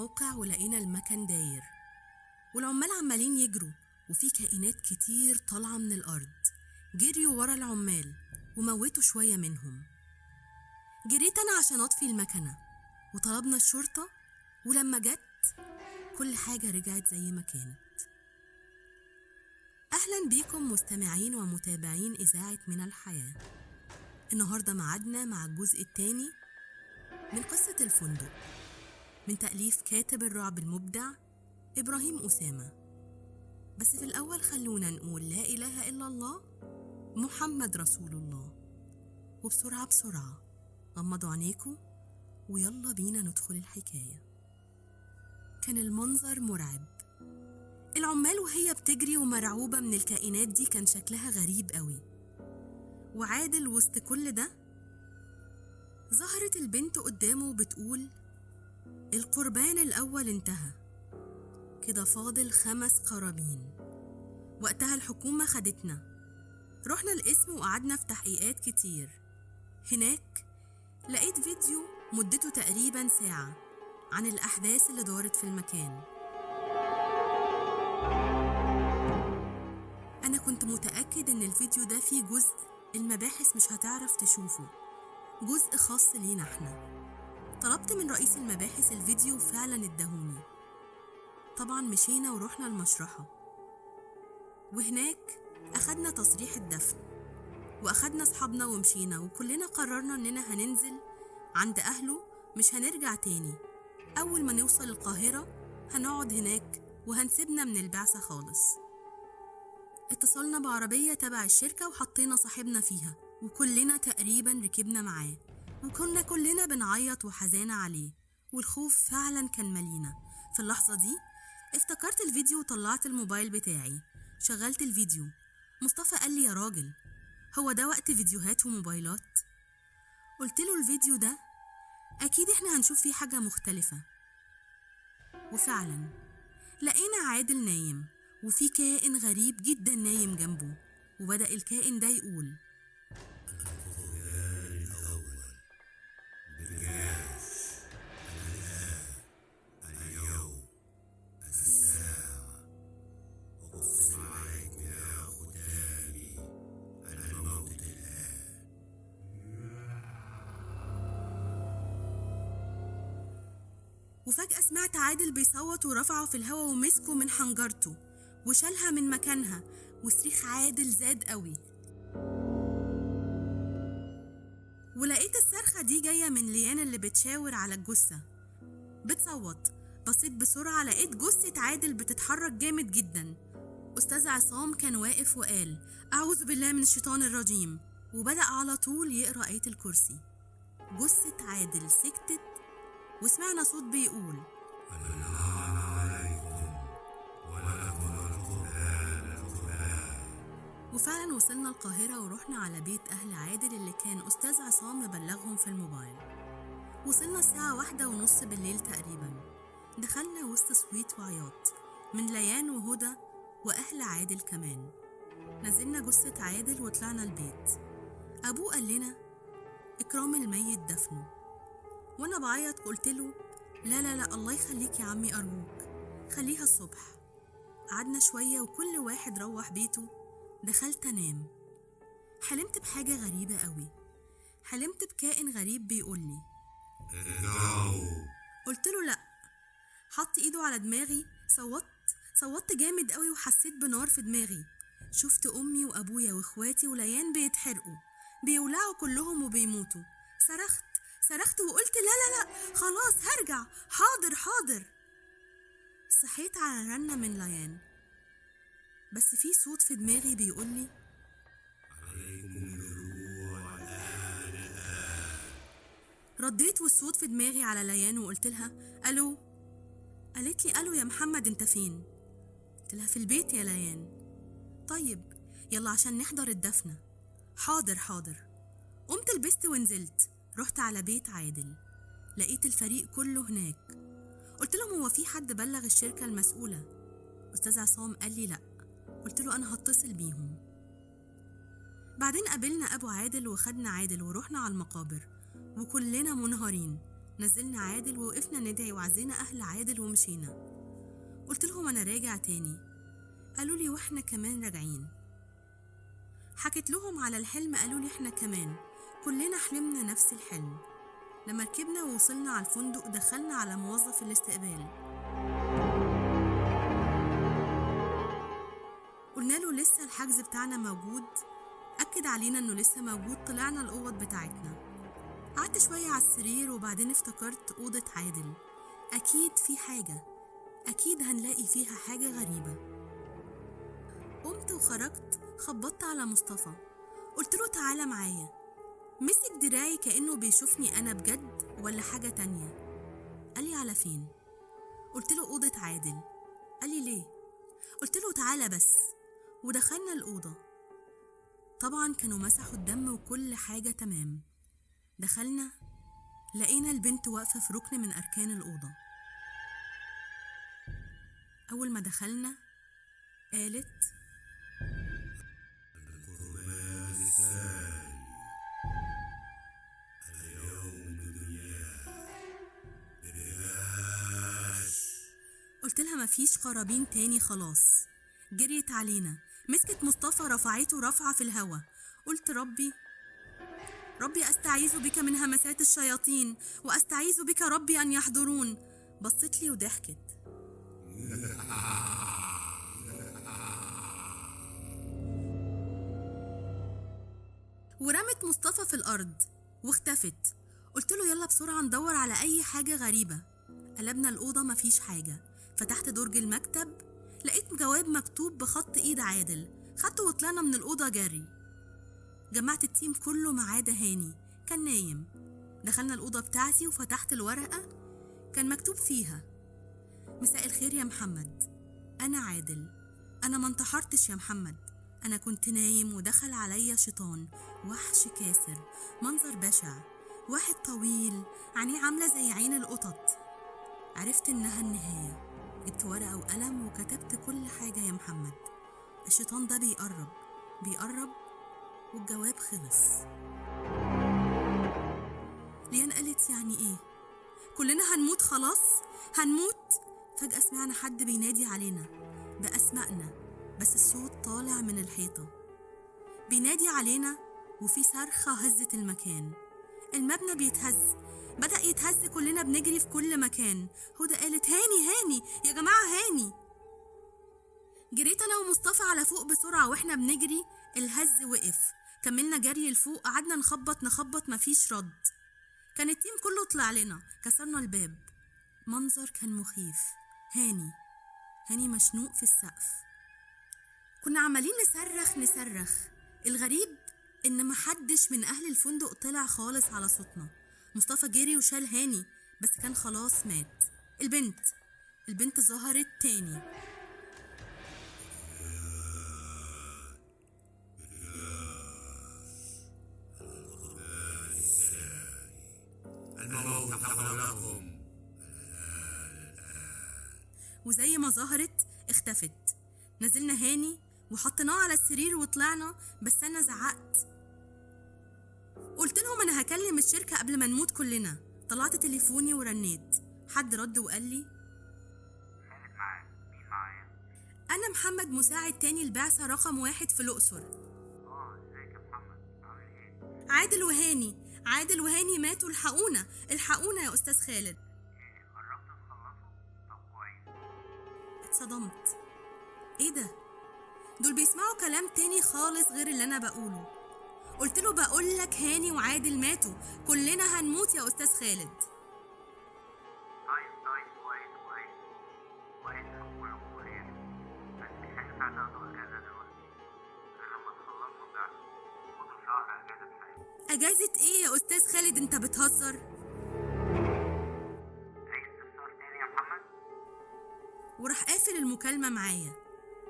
الموقع ولقينا المكان داير، والعمال عمالين يجروا، وفي كائنات كتير طالعة من الأرض. جريوا ورا العمال وموتوا شوية منهم. جريت أنا عشان أطفي المكنة وطلبنا الشرطة، ولما جت كل حاجة رجعت زي ما كانت. أهلا بيكم مستمعين ومتابعين إذاعة من الحياة. النهاردة معادنا مع الجزء الثاني من قصة الفندق، من تأليف كاتب الرعب المبدع إبراهيم أسامة. بس في الأول خلونا نقول لا إله إلا الله محمد رسول الله. وبسرعة غمضوا عينيكوا ويلا بينا ندخل الحكاية. كان المنظر مرعب. العمال وهي بتجري ومرعوبة من الكائنات دي كان شكلها غريب قوي. وعادل وسط كل ده ظهرت البنت قدامه وبتقول: القربان الأول انتهى، كده فاضل 5 قرابين. وقتها الحكومة خدتنا، رحنا القسم وقعدنا في تحقيقات كتير. هناك لقيت فيديو مدته تقريبا ساعة عن الأحداث اللي دارت في المكان. أنا كنت متأكد إن الفيديو ده فيه جزء المباحث مش هتعرف تشوفه، جزء خاص لينا احنا. طلبت من رئيس المباحث الفيديو وفعلا اداهوني. طبعا مشينا ورحنا المشرحة، وهناك أخدنا تصريح الدفن، وأخدنا أصحابنا ومشينا، وكلنا قررنا إننا هننزل عند أهله، مش هنرجع تاني. أول ما نوصل القاهرة هنقعد هناك وهنسيبنا من البعثة خالص. اتصلنا بعربية تبع الشركة وحطينا صاحبنا فيها، وكلنا تقريبا ركبنا معاه، وكنا كلنا بنعيط وحزانة عليه، والخوف فعلا كان مالينا. في اللحظة دي افتكرت الفيديو وطلعت الموبايل بتاعي، شغلت الفيديو. مصطفى قال لي: يا راجل، هو ده وقت فيديوهات وموبايلات؟ قلت له: الفيديو ده أكيد احنا هنشوف فيه حاجة مختلفة. وفعلا لقينا عادل نايم، وفي كائن غريب جدا نايم جنبه، وبدأ الكائن ده يقول: القربان الأول بالجيش، الآن، اليوم، الساعة، أقسم عليكم يا خدامي على الموت الآن. وفجأة سمعت عادل بيصوت ورفعه في الهوا ومسكه من حنجرته وشالها من مكانها، وصريخ عادل زاد قوي. ولقيت الصرخة دي جاية من ليان اللي بتشاور على الجثة بتصوت. بصيت بسرعة لقيت جثة عادل بتتحرك جامد جدا. أستاذ عصام كان واقف وقال: أعوذ بالله من الشيطان الرجيم، وبدأ على طول يقرأ آية الكرسي. جثة عادل سكتت وسمعنا صوت بيقول: الآن عليكم ولكم القرآن القرآن. وفعلا وصلنا القاهرة ورحنا على بيت أهل عادل اللي كان أستاذ عصام مبلغهم في الموبايل. وصلنا الساعة 1:30 بالليل تقريبا. دخلنا وسط صويت وعياط من ليان وهدى وأهل عادل كمان. نزلنا جثة عادل وطلعنا البيت. أبوه قال لنا: إكرام الميت دفنه. وأنا بعيط قلت له: لا لا لا، الله يخليك يا عمي أرجوك، خليها الصبح. قعدنا شوية وكل واحد روح بيته. دخلت أنام. حلمت بحاجة غريبة قوي. حلمت بكائن غريب بيقولي: ارجعوا. قلت له: لا. حط ايده على دماغي. صوتت جامد قوي وحسيت بنار في دماغي. شفت امي وابويا واخواتي وليان بيتحرقوا، بيولعوا كلهم وبيموتوا. صرخت وقلت: لا لا لا، خلاص هرجع، حاضر. صحيت على رنة من ليان، بس في صوت في دماغي بيقولي: عليكم بالروح الآن. رديت والصوت في دماغي على ليان وقلت لها: الو. قالت لي: الو يا محمد، انت فين؟ قلت لها: في البيت يا ليان. طيب يلا عشان نحضر الدفنة. حاضر. قمت لبست ونزلت، رحت على بيت عادل. لقيت الفريق كله هناك. قلت لهم: هو في حد بلغ الشركة المسؤولة؟ أستاذ عصام قال لي: لا. قلت له: أنا هتصل بيهم. بعدين قابلنا أبو عادل وخدنا عادل ورحنا على المقابر، وكلنا منهارين. نزلنا عادل ووقفنا ندعي وعزينا أهل عادل ومشينا. قلت لهم أنا راجع تاني. قالوا لي وإحنا كمان راجعين. حكيت لهم على الحلم، قالوا لي إحنا كمان كلنا حلمنا نفس الحلم. لما ركبنا ووصلنا على الفندق دخلنا على موظف الاستقبال، قلنا له لسه الحجز بتاعنا موجود، أكد علينا إنه لسه موجود. طلعنا الأوض بتاعتنا، قعدت شوية على السرير وبعدين افتكرت أوضة عادل. أكيد في حاجة، أكيد هنلاقي فيها حاجة غريبة. قمت وخرجت، خبطت على مصطفى، قلت له تعالى معايا. مسك دراعي كأنه بيشوفني أنا بجد ولا حاجة تانية. قال لي على فين؟ قلت له أوضة عادل. قال لي ليه؟ قلت له تعالى بس. ودخلنا الأوضة، طبعا كانوا مسحوا الدم وكل حاجة تمام. دخلنا لقينا البنت واقفة في ركن من أركان الأوضة. أول ما دخلنا قالت القربان الثاني اليوم دنيا برياش. قلت لها مفيش قرابين تاني خلاص. جريت علينا، مسكت مصطفى رفعته رفعة في الهوا. قلت ربي أستعيذ بك من همسات الشياطين وأستعيذ بك ربي أن يحضرون. بصت لي وضحكت. ورمت مصطفى في الأرض واختفت. قلت له يلا بسرعة ندور على أي حاجة غريبة. قلبنا الأوضة مفيش حاجة. فتحت درج المكتب، لقيت جواب مكتوب بخط إيد عادل. خدته وطلعنا من الأوضة جري. جمعت التيم كله ما عدا هاني، كان نايم. دخلنا الأوضة بتاعتي وفتحت الورقة، كان مكتوب فيها مساء الخير يا محمد، أنا عادل. أنا ما انتحرتش يا محمد، أنا كنت نايم ودخل عليا شيطان، وحش كاسر، منظر بشع، واحد طويل عينيه عاملة زي عين القطط. عرفت إنها النهاية. جبت ورقة وقلم وكتبت كل حاجة يا محمد. الشيطان ده بيقرب والجواب خلص. ليان قالت يعني ايه؟ كلنا هنموت خلاص؟ هنموت؟ فجأة سمعنا حد بينادي علينا بأسمائنا، بس الصوت طالع من الحيطة بينادي علينا، وفي صرخة هزت المكان. المبنى بيتهز، بدأ يتهز، كلنا بنجري في كل مكان. هدى قالت هاني يا جماعة هاني. جريت أنا ومصطفى على فوق بسرعة واحنا بنجري. الهز وقف، كملنا جري لفوق، قعدنا نخبط مفيش رد. كان التيم كله طلع لنا، كسرنا الباب. منظر كان مخيف. هاني مشنوق في السقف. كنا عمالين نصرخ. الغريب إن محدش من أهل الفندق طلع خالص على صوتنا. مصطفى جري وشال هاني، بس كان خلاص مات. البنت ظهرت تاني. الموت حولكم. وزي ما ظهرت اختفت. نزلنا هاني وحطيناه على السرير وطلعنا، بس أنا زعقت. قلت لهم أنا هكلم الشركة قبل ما نموت كلنا. طلعت تليفوني ورنيت، حد رد وقال لي خالد معاك. مين معايا؟ أنا محمد، مساعد تاني البعثة رقم 1 في الأقصر. ازيك يا محمد، عامل ايه؟ عادل وهاني ماتوا، الحقونا يا أستاذ خالد. قربتوا تخلصوا؟ طب كويس. اتصدمت. ايه ده؟ دول بيسمعوا كلام تاني خالص غير اللي أنا بقوله. قلت له بقولك هاني وعادل ماتوا، كلنا هنموت يا أستاذ خالد. طيب كويس انكم كلكم خير، بس مش هينفع تاخدوا اجازة دلوقتي غير لما تخلصوا ده. خدوا شهر اجازة كفاية. أجازة ايه يا أستاذ خالد؟ انت بتهزر. عايز تفطر تاني يا محمد؟ وراح قافل المكالمة معايا.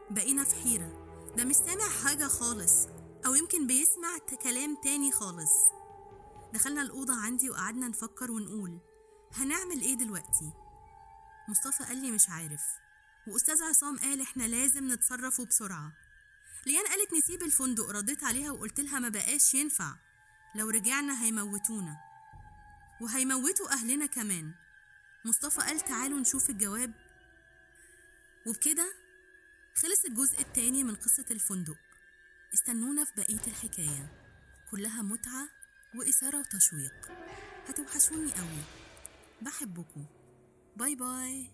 بقينا في حيرة، ده مش سامع حاجة خالص، أو يمكن بيسمع كلام تاني خالص. دخلنا الأوضة عندي وقعدنا نفكر ونقول هنعمل ايه دلوقتي. مصطفى قال لي مش عارف، وأستاذ عصام قال احنا لازم نتصرف وبسرعة. ليان قالت نسيب الفندق، رديت عليها وقلت لها ما بقاش ينفع، لو رجعنا هيموتونا. وهيموتوا أهلنا كمان. مصطفى قال تعالوا نشوف الجواب. وبكده خلص الجزء التاني من قصة الفندق. استنونا في بقية الحكاية، كلها متعة وإثارة وتشويق. هتوحشوني قوي. بحبكم. باي باي.